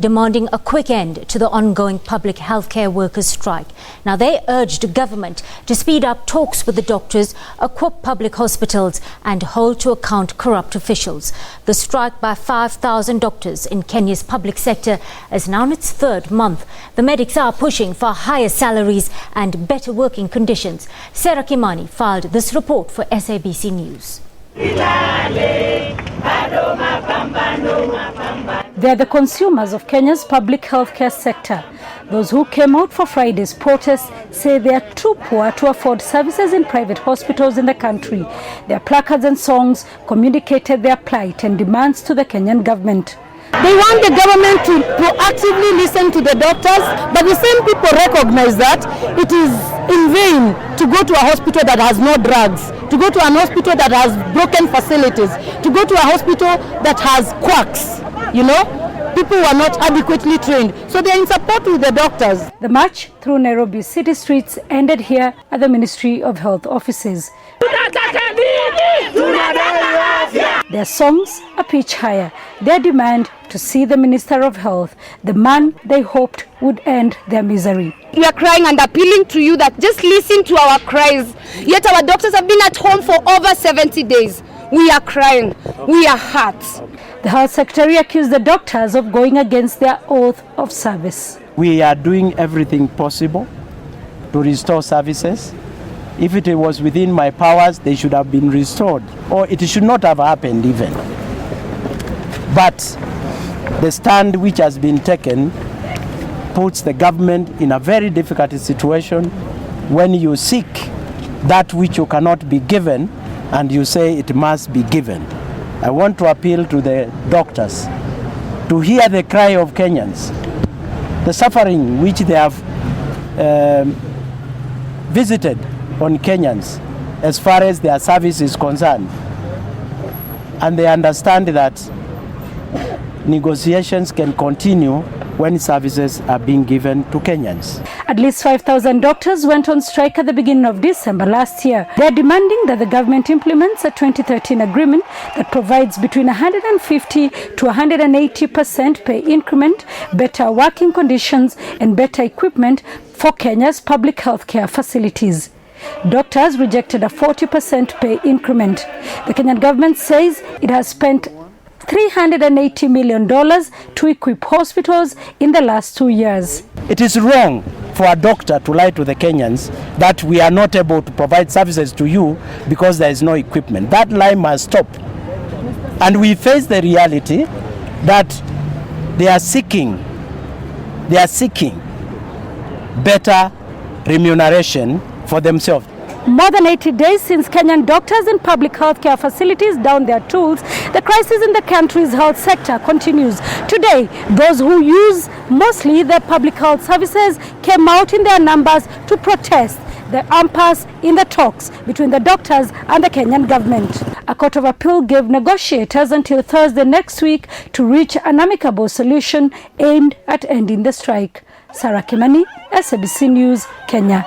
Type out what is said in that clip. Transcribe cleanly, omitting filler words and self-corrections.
demanding a quick end to the ongoing public healthcare workers' strike. Now, they urged government to speed up talks with the doctors, equip public hospitals and hold to account corrupt officials. The strike by 5,000 doctors in Kenya's public sector is now in its third month. The medics are pushing for higher salaries and better working conditions. Sarah Kimani filed this report for SABC News. They are the consumers of Kenya's public healthcare sector. Those who came out for Friday's protest say they are too poor to afford services in private hospitals in the country. Their placards and songs communicated their plight and demands to the Kenyan government. They want the government to proactively listen to the doctors, but the same people recognize that it is in vain to go to a hospital that has no drugs, to go to an hospital that has broken facilities, to go to a hospital that has quacks, People were not adequately trained, so they are in support with the doctors. The march through Nairobi city streets ended here at the Ministry of Health offices. Their songs a pitch higher. Their demand to see the Minister of Health, the man they hoped would end their misery. We are crying and appealing to you that just listen to our cries. Yet our doctors have been at home for over 70 days. We are crying. We are hurt. The Health Secretary accused the doctors of going against their oath of service. We are doing everything possible to restore services. If it was within my powers, they should have been restored, or it should not have happened even. But the stand which has been taken puts the government in a very difficult situation when you seek that which you cannot be given and you say it must be given. I want to appeal to the doctors to hear the cry of Kenyans, the suffering which they have visited on Kenyans as far as their service is concerned. And they understand that negotiations can continue when services are being given to Kenyans. At least 5,000 doctors went on strike at the beginning of December last year. They are demanding that the government implements a 2013 agreement that provides between 150 to 180% pay increment, better working conditions and better equipment for Kenya's public healthcare facilities. Doctors rejected a 40% pay increment. The Kenyan government says it has spent $380 million to equip hospitals in the last 2 years. It is wrong for a doctor to lie to the Kenyans that we are not able to provide services to you because there is no equipment. That lie must stop. And we face the reality that they are seeking better remuneration for themselves. More than 80 days since Kenyan doctors in public healthcare facilities down their tools, the crisis in the country's health sector continues. Today, those who use mostly the public health services came out in their numbers to protest the impasse in the talks between the doctors and the Kenyan government. A court of appeal gave negotiators until Thursday next week to reach an amicable solution aimed at ending the strike. Sarah Kimani, SABC News, Kenya.